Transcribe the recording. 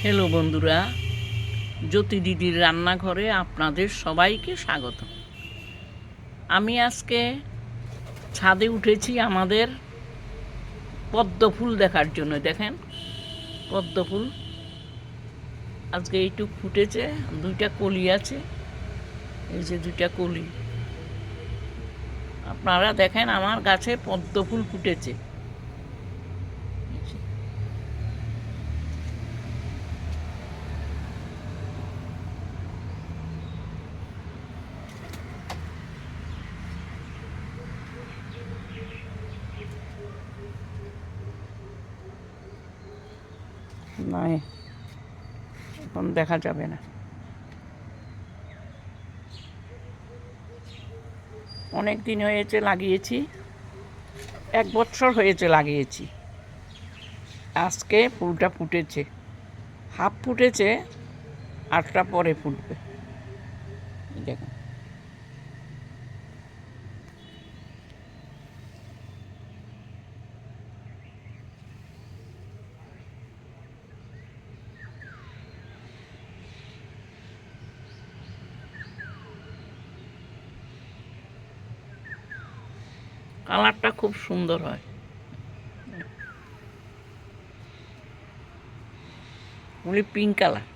Hello বন্ধুরা, জ্যোতি দিদির রান্নাঘরে আপনাদের সবাইকে স্বাগত। আমি আজকে ছাদে উঠেছি আমাদের পদ্ম ফুল দেখার জন্য। দেখেন, পদ্ম ফুল আজকে এইটুক ফুটেছে, দুইটা কলি আছে, এই যে দুইটা কলি। আপনারা দেখেন আমার গাছে পদ্ম ফুল ফুটেছে। নয়, এখন দেখা যাবে না। অনেক দিন হয়েছে লাগিয়েছি, 1 বছর হয়েছে লাগিয়েছি। আজকে ফুলটা ফুটেছে, হাফ ফুটেছে, আটটা পরে ফুটবে। দেখুন, কালারটা খুব সুন্দর হয়, পিঙ্ক কালার।